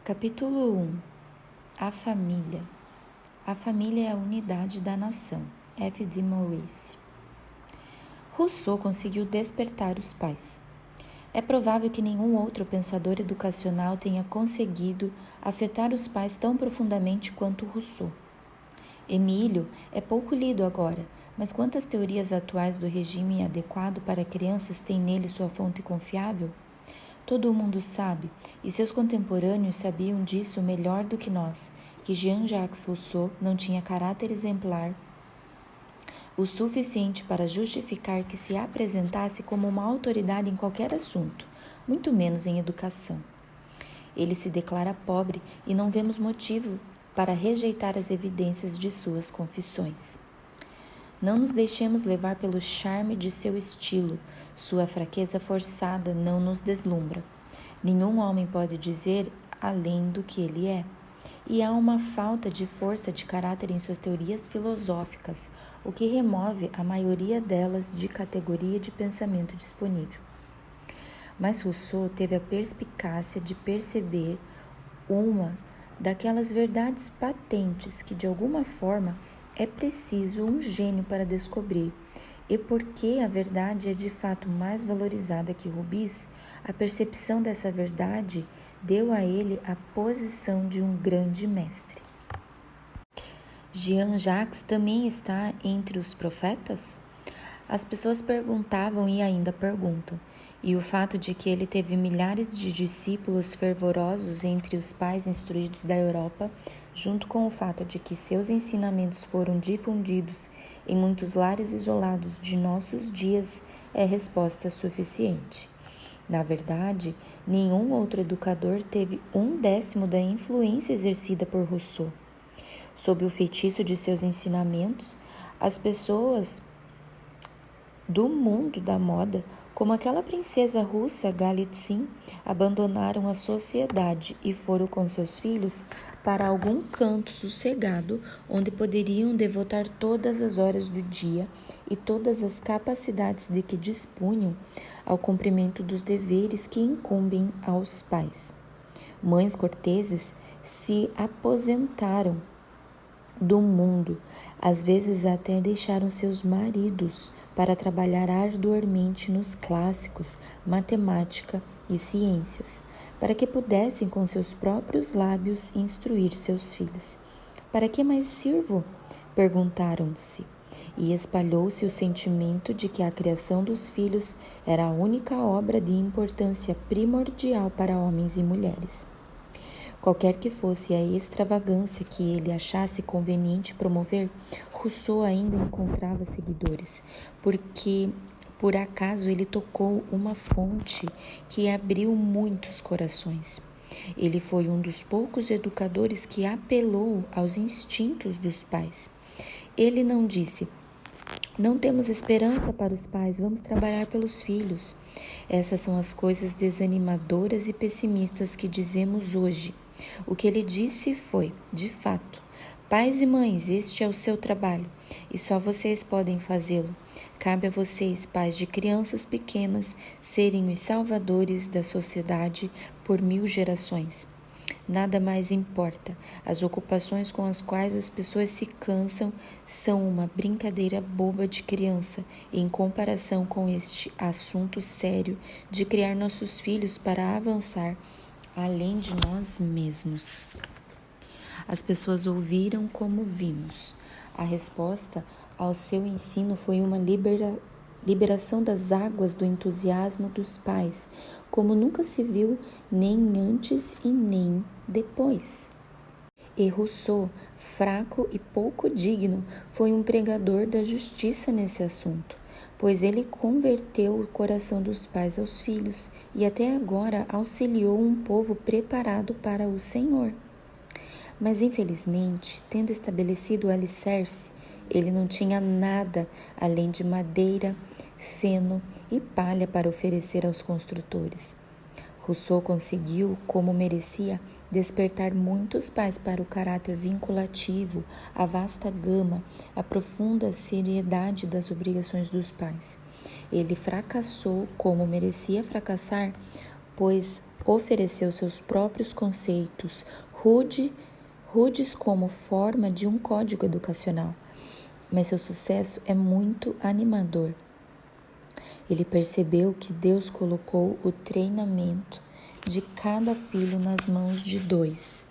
Capítulo 1. A família. A família é a unidade da nação. F. D. Maurice. Rousseau conseguiu despertar os pais. É provável que nenhum outro pensador educacional tenha conseguido afetar os pais tão profundamente quanto Rousseau. Emílio é pouco lido agora, mas quantas teorias atuais do regime adequado para crianças têm nele sua fonte confiável? Todo mundo sabe, e seus contemporâneos sabiam disso melhor do que nós, que Jean-Jacques Rousseau não tinha caráter exemplar o suficiente para justificar que se apresentasse como uma autoridade em qualquer assunto, muito menos em educação. Ele se declara pobre e não vemos motivo para rejeitar as evidências de suas confissões. Não nos deixemos levar pelo charme de seu estilo, sua fraqueza forçada não nos deslumbra. Nenhum homem pode dizer além do que ele é. E há uma falta de força de caráter em suas teorias filosóficas, o que remove a maioria delas de categoria de pensamento disponível. Mas Rousseau teve a perspicácia de perceber uma daquelas verdades patentes que, de alguma forma, é preciso um gênio para descobrir, e porque a verdade é de fato mais valorizada que rubis, a percepção dessa verdade deu a ele a posição de um grande mestre. Jean-Jacques também está entre os profetas? As pessoas perguntavam e ainda perguntam, e o fato de que ele teve milhares de discípulos fervorosos entre os pais instruídos da Europa, junto com o fato de que seus ensinamentos foram difundidos em muitos lares isolados de nossos dias, é resposta suficiente. Na verdade, nenhum outro educador teve 1/10 da influência exercida por Rousseau. Sob o feitiço de seus ensinamentos, as pessoas do mundo da moda, como aquela princesa russa Galitzin, abandonaram a sociedade e foram com seus filhos para algum canto sossegado, onde poderiam devotar todas as horas do dia e todas as capacidades de que dispunham ao cumprimento dos deveres que incumbem aos pais. Mães corteses se aposentaram do mundo, às vezes até deixaram seus maridos para trabalhar arduamente nos clássicos, matemática e ciências, para que pudessem com seus próprios lábios instruir seus filhos. Para que mais sirvo? Perguntaram-se, e espalhou-se o sentimento de que a criação dos filhos era a única obra de importância primordial para homens e mulheres. Qualquer que fosse a extravagância que ele achasse conveniente promover, Rousseau ainda encontrava seguidores, porque por acaso ele tocou uma fonte que abriu muitos corações. Ele foi um dos poucos educadores que apelou aos instintos dos pais. Ele não disse: "Não temos esperança para os pais, vamos trabalhar pelos filhos." Essas são as coisas desanimadoras e pessimistas que dizemos hoje. O que ele disse foi, de fato: "Pais e mães, este é o seu trabalho, e só vocês podem fazê-lo. Cabe a vocês, pais de crianças pequenas, serem os salvadores da sociedade por 1000 gerações. Nada mais importa. As ocupações com as quais as pessoas se cansam são uma brincadeira boba de criança em comparação com este assunto sério de criar nossos filhos para avançar além de nós mesmos." As pessoas ouviram como vimos. A resposta ao seu ensino foi uma liberação das águas do entusiasmo dos pais, como nunca se viu nem antes e nem depois. E Rousseau, fraco e pouco digno, foi um pregador da justiça nesse assunto, pois ele converteu o coração dos pais aos filhos e até agora auxiliou um povo preparado para o Senhor. Mas, infelizmente, tendo estabelecido o alicerce, ele não tinha nada além de madeira, feno e palha para oferecer aos construtores. Rousseau conseguiu, como merecia, despertar muitos pais para o caráter vinculativo, a vasta gama, a profunda seriedade das obrigações dos pais. Ele fracassou como merecia fracassar, pois ofereceu seus próprios conceitos rudes como forma de um código educacional, mas seu sucesso é muito animador. Ele percebeu que Deus colocou o treinamento de cada filho nas mãos de dois,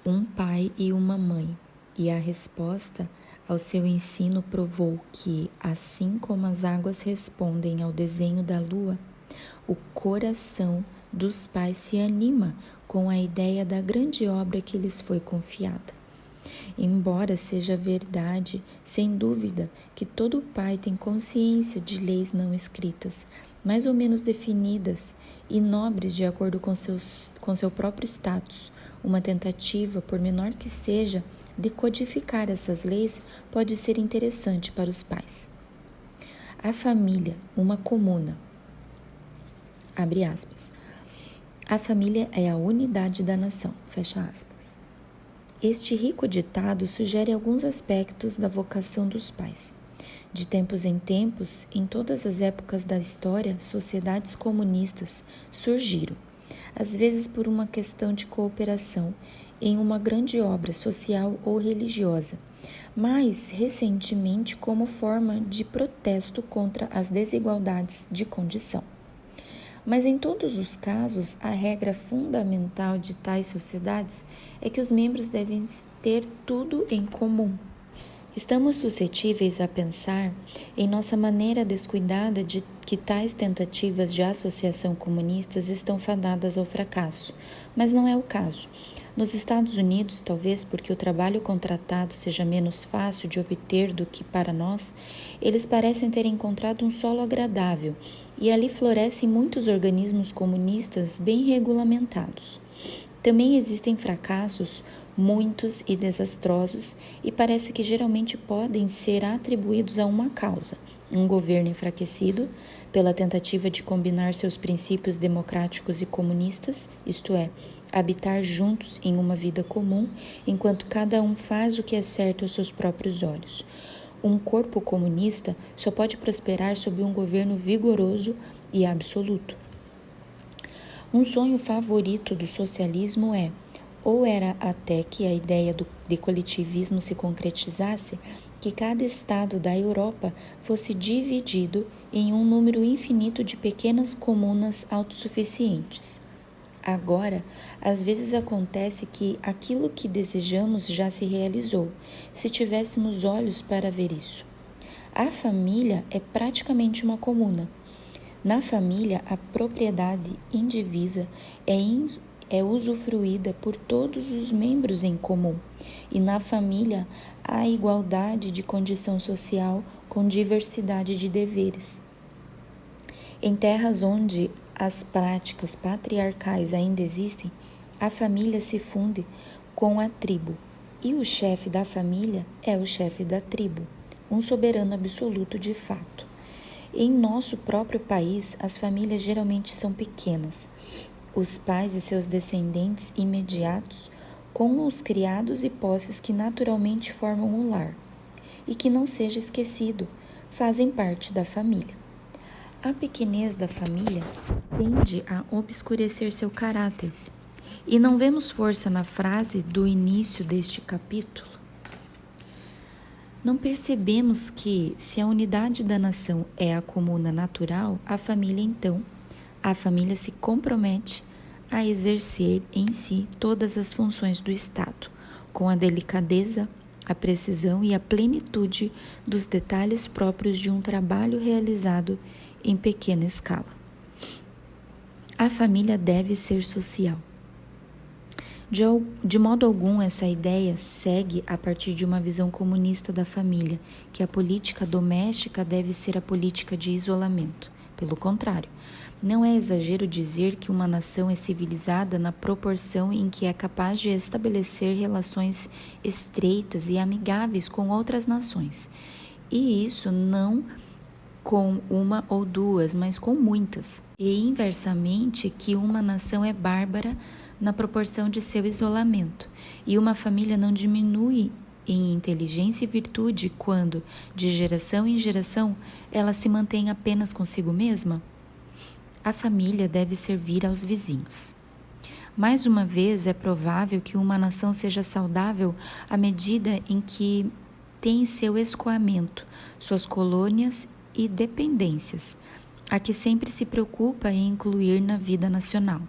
um pai e uma mãe, e a resposta ao seu ensino provou que, assim como as águas respondem ao desenho da lua, o coração dos pais se anima com a ideia da grande obra que lhes foi confiada. Embora seja verdade, sem dúvida, que todo pai tem consciência de leis não escritas, mais ou menos definidas e nobres de acordo com seu próprio status, uma tentativa, por menor que seja, de codificar essas leis pode ser interessante para os pais. A família, uma comuna. Abre aspas. A família é a unidade da nação. Fecha aspas. Este rico ditado sugere alguns aspectos da vocação dos pais. De tempos em tempos, em todas as épocas da história, sociedades comunistas surgiram, às vezes por uma questão de cooperação em uma grande obra social ou religiosa, mais recentemente como forma de protesto contra as desigualdades de condição. Mas em todos os casos, a regra fundamental de tais sociedades é que os membros devem ter tudo em comum. Estamos suscetíveis a pensar, em nossa maneira descuidada, de que tais tentativas de associação comunistas estão fadadas ao fracasso, mas não é o caso. Nos Estados Unidos, talvez porque o trabalho contratado seja menos fácil de obter do que para nós, eles parecem ter encontrado um solo agradável e ali florescem muitos organismos comunistas bem regulamentados. Também existem fracassos, muitos e desastrosos, e parece que geralmente podem ser atribuídos a uma causa: um governo enfraquecido pela tentativa de combinar seus princípios democráticos e comunistas, isto é, habitar juntos em uma vida comum, enquanto cada um faz o que é certo aos seus próprios olhos. Um corpo comunista só pode prosperar sob um governo vigoroso e absoluto. Um sonho favorito do socialismo ou era até que a ideia de coletivismo se concretizasse, que cada estado da Europa fosse dividido em um número infinito de pequenas comunas autossuficientes. Agora, às vezes acontece que aquilo que desejamos já se realizou, se tivéssemos olhos para ver isso. A família é praticamente uma comuna. Na família, a propriedade indivisa é usufruída por todos os membros em comum, e na família há igualdade de condição social com diversidade de deveres. Em terras onde as práticas patriarcais ainda existem, a família se funde com a tribo, e o chefe da família é o chefe da tribo, um soberano absoluto de fato. Em nosso próprio país, as famílias geralmente são pequenas. Os pais e seus descendentes imediatos, com os criados e posses que naturalmente formam um lar, e que não seja esquecido, fazem parte da família. A pequenez da família tende a obscurecer seu caráter, e não vemos força na frase do início deste capítulo. Não percebemos que, se a unidade da nação é a comuna natural, a família se compromete a exercer em si todas as funções do Estado, com a delicadeza, a precisão e a plenitude dos detalhes próprios de um trabalho realizado em pequena escala. A família deve ser social. De modo algum, essa ideia segue a partir de uma visão comunista da família, que a política doméstica deve ser a política de isolamento. Pelo contrário, não é exagero dizer que uma nação é civilizada na proporção em que é capaz de estabelecer relações estreitas e amigáveis com outras nações. E isso não com uma ou duas, mas com muitas. E inversamente, que uma nação é bárbara na proporção de seu isolamento, e uma família não diminui em inteligência e virtude quando, de geração em geração, ela se mantém apenas consigo mesma? A família deve servir aos vizinhos. Mais uma vez, é provável que uma nação seja saudável à medida em que tem seu escoamento, suas colônias e dependências, a que sempre se preocupa em incluir na vida nacional.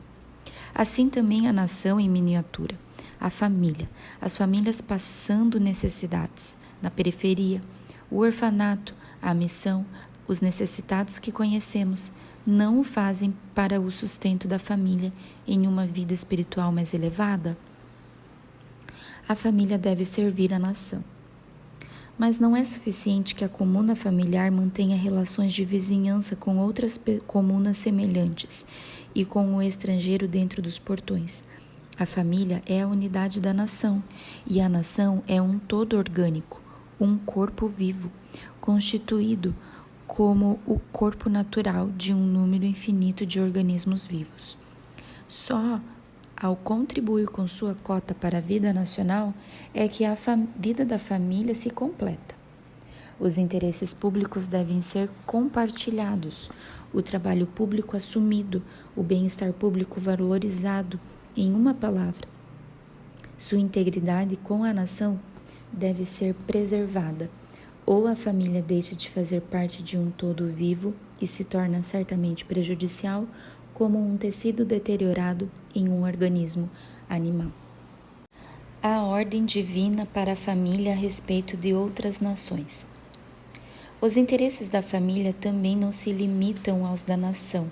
Assim também a nação em miniatura, a família, as famílias passando necessidades, na periferia, o orfanato, a missão, os necessitados que conhecemos, não o fazem para o sustento da família em uma vida espiritual mais elevada? A família deve servir a nação. Mas não é suficiente que a comuna familiar mantenha relações de vizinhança com outras comunas semelhantes e com o estrangeiro dentro dos portões. A família é a unidade da nação, e a nação é um todo orgânico, um corpo vivo, constituído como o corpo natural de um número infinito de organismos vivos. Só ao contribuir com sua cota para a vida nacional é que a vida da família se completa. Os interesses públicos devem ser compartilhados, o trabalho público assumido, o bem-estar público valorizado, em uma palavra. Sua integridade com a nação deve ser preservada. Ou a família deixa de fazer parte de um todo vivo e se torna certamente prejudicial, como um tecido deteriorado em um organismo animal. A ordem divina para a família a respeito de outras nações. Os interesses da família também não se limitam aos da nação.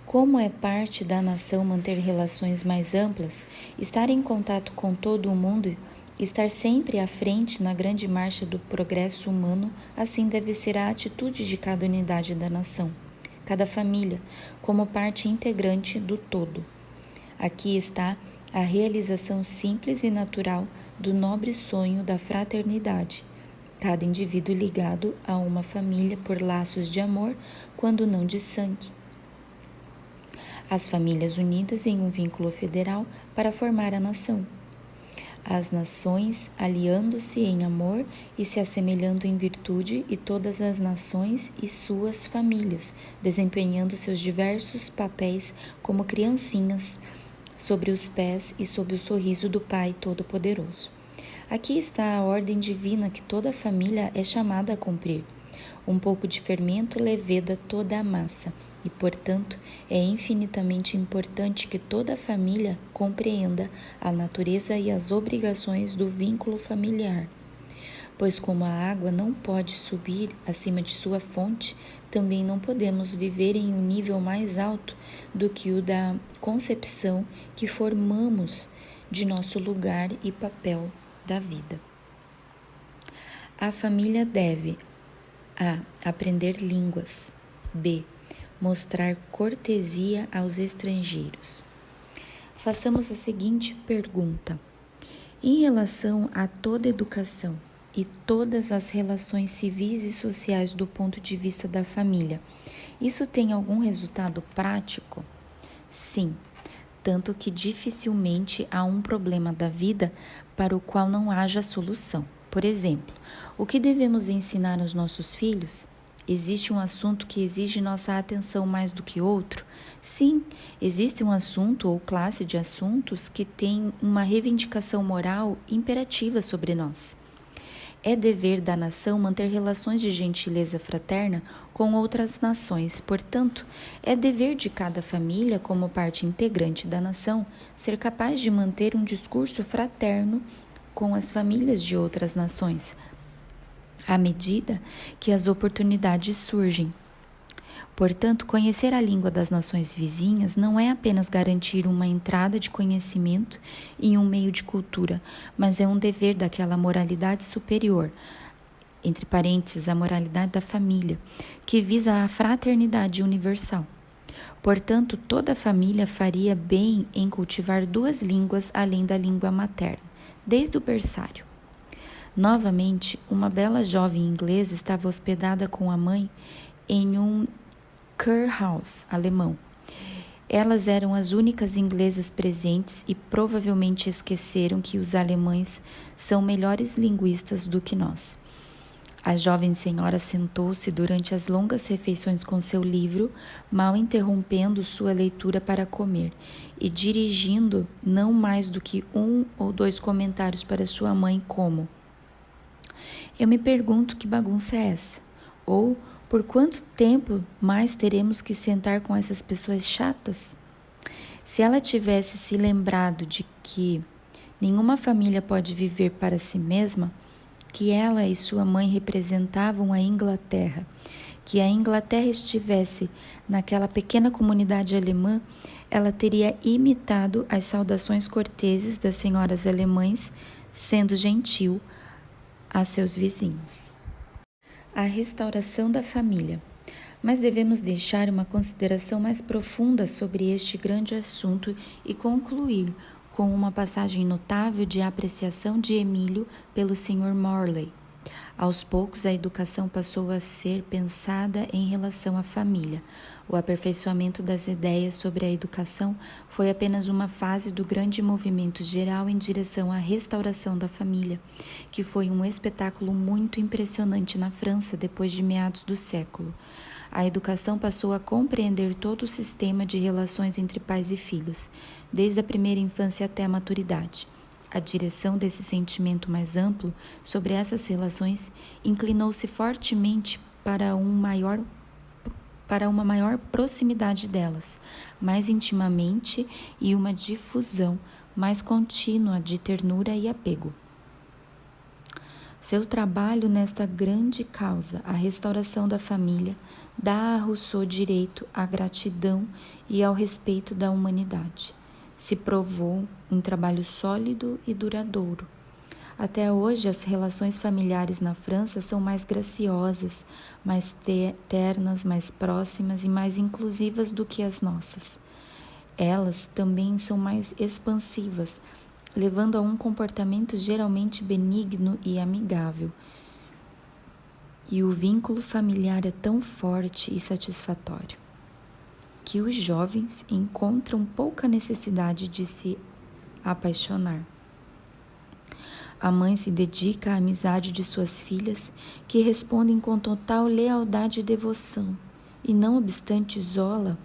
Como é parte da nação manter relações mais amplas, estar em contato com todo o mundo, estar sempre à frente na grande marcha do progresso humano, assim deve ser a atitude de cada unidade da nação, cada família, como parte integrante do todo. Aqui está a realização simples e natural do nobre sonho da fraternidade, cada indivíduo ligado a uma família por laços de amor, quando não de sangue. As famílias unidas em um vínculo federal para formar a nação. As nações aliando-se em amor e se assemelhando em virtude, e todas as nações e suas famílias, desempenhando seus diversos papéis como criancinhas, sobre os pés e sob o sorriso do Pai Todo-Poderoso. Aqui está a ordem divina que toda família é chamada a cumprir. Um pouco de fermento leveda toda a massa, e, portanto, é infinitamente importante que toda a família compreenda a natureza e as obrigações do vínculo familiar. Pois como a água não pode subir acima de sua fonte, também não podemos viver em um nível mais alto do que o da concepção que formamos de nosso lugar e papel da vida. A família deve: A. Aprender línguas. B. Mostrar cortesia aos estrangeiros. Façamos a seguinte pergunta: em relação a toda educação e todas as relações civis e sociais do ponto de vista da família, isso tem algum resultado prático? Sim, tanto que dificilmente há um problema da vida para o qual não haja solução. Por exemplo, o que devemos ensinar aos nossos filhos? Existe um assunto que exige nossa atenção mais do que outro? Sim, existe um assunto ou classe de assuntos que tem uma reivindicação moral imperativa sobre nós. É dever da nação manter relações de gentileza fraterna com outras nações. Portanto, é dever de cada família, como parte integrante da nação, ser capaz de manter um discurso fraterno com as famílias de outras nações, à medida que as oportunidades surgem. Portanto, conhecer a língua das nações vizinhas não é apenas garantir uma entrada de conhecimento em um meio de cultura, mas é um dever daquela moralidade superior, entre parênteses, a moralidade da família, que visa a fraternidade universal. Portanto, toda família faria bem em cultivar duas línguas além da língua materna, desde o berçário. Novamente, uma bela jovem inglesa estava hospedada com a mãe em um Kurhaus alemão. Elas eram as únicas inglesas presentes e provavelmente esqueceram que os alemães são melhores linguistas do que nós. A jovem senhora sentou-se durante as longas refeições com seu livro, mal interrompendo sua leitura para comer, e dirigindo não mais do que 1 ou 2 comentários para sua mãe, como: "Eu me pergunto que bagunça é essa?" Ou "Por quanto tempo mais teremos que sentar com essas pessoas chatas?" Se ela tivesse se lembrado de que nenhuma família pode viver para si mesma, que ela e sua mãe representavam a Inglaterra, que a Inglaterra estivesse naquela pequena comunidade alemã, ela teria imitado as saudações corteses das senhoras alemãs, sendo gentil a seus vizinhos. A restauração da família. Mas devemos deixar uma consideração mais profunda sobre este grande assunto e concluir com uma passagem notável de apreciação de Emílio pelo Sr. Morley. Aos poucos, a educação passou a ser pensada em relação à família. O aperfeiçoamento das ideias sobre a educação foi apenas uma fase do grande movimento geral em direção à restauração da família, que foi um espetáculo muito impressionante na França depois de meados do século. A educação passou a compreender todo o sistema de relações entre pais e filhos, desde a primeira infância até a maturidade. A direção desse sentimento mais amplo sobre essas relações inclinou-se fortemente para uma maior proximidade delas, mais intimamente, e uma difusão mais contínua de ternura e apego. Seu trabalho nesta grande causa, a restauração da família, dá a Rousseau direito à gratidão e ao respeito da humanidade. Se provou um trabalho sólido e duradouro. Até hoje, as relações familiares na França são mais graciosas, mais ternas, mais próximas e mais inclusivas do que as nossas. Elas também são mais expansivas, levando a um comportamento geralmente benigno e amigável. E o vínculo familiar é tão forte e satisfatório que os jovens encontram pouca necessidade de se apaixonar. A mãe se dedica à amizade de suas filhas, que respondem com total lealdade e devoção, e não obstante Zola,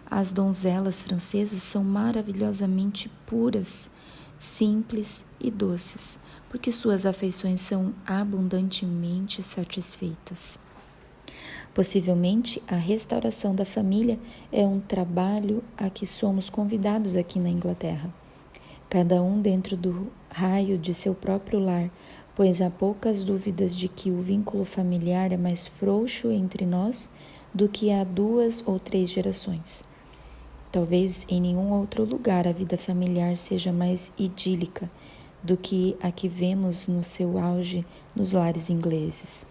as donzelas francesas são maravilhosamente puras, simples e doces, porque suas afeições são abundantemente satisfeitas. Possivelmente, a restauração da família é um trabalho a que somos convidados aqui na Inglaterra. Cada um dentro do raio de seu próprio lar, pois há poucas dúvidas de que o vínculo familiar é mais frouxo entre nós do que há 2 ou 3 gerações. Talvez em nenhum outro lugar a vida familiar seja mais idílica do que a que vemos no seu auge nos lares ingleses.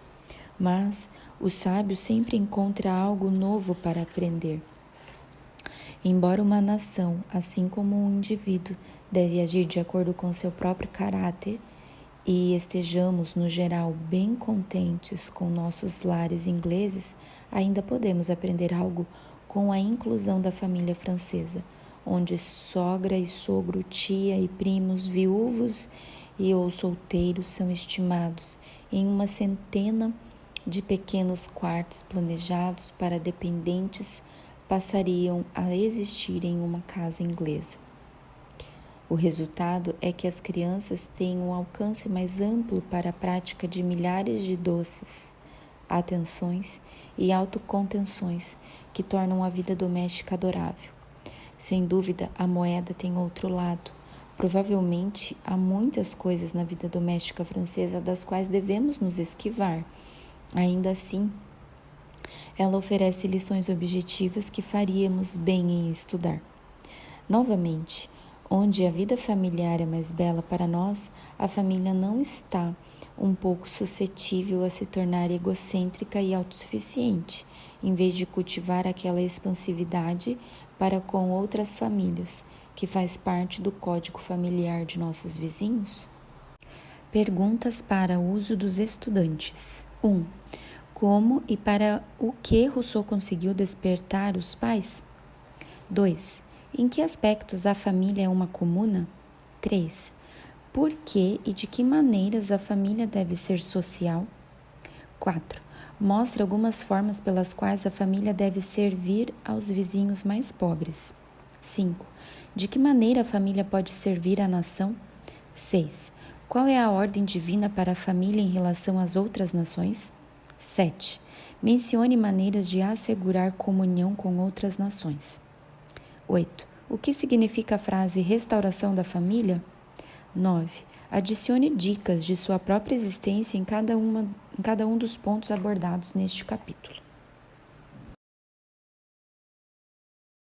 Mas o sábio sempre encontra algo novo para aprender. Embora uma nação, assim como um indivíduo, deve agir de acordo com seu próprio caráter e estejamos, no geral, bem contentes com nossos lares ingleses, ainda podemos aprender algo com a inclusão da família francesa, onde sogra e sogro, tia e primos, viúvos ou solteiros são estimados em uma centena de pequenos quartos planejados para dependentes passariam a existir em uma casa inglesa. O resultado é que as crianças têm um alcance mais amplo para a prática de milhares de doces, atenções e autocontenções que tornam a vida doméstica adorável. Sem dúvida, a moeda tem outro lado. Provavelmente, há muitas coisas na vida doméstica francesa das quais devemos nos esquivar. Ainda assim, ela oferece lições objetivas que faríamos bem em estudar. Novamente, onde a vida familiar é mais bela para nós, a família não está um pouco suscetível a se tornar egocêntrica e autossuficiente, em vez de cultivar aquela expansividade para com outras famílias, que faz parte do código familiar de nossos vizinhos? Perguntas para o uso dos estudantes. 1. Como e para o que Rousseau conseguiu despertar os pais? 2. Em que aspectos a família é uma comuna? 3. Por que e de que maneiras a família deve ser social? 4. Mostra algumas formas pelas quais a família deve servir aos vizinhos mais pobres. 5. De que maneira a família pode servir à nação? 6. Qual é a ordem divina para a família em relação às outras nações? 7. Mencione maneiras de assegurar comunhão com outras nações. 8. O que significa a frase restauração da família? 9. Adicione dicas de sua própria existência em cada um dos pontos abordados neste capítulo.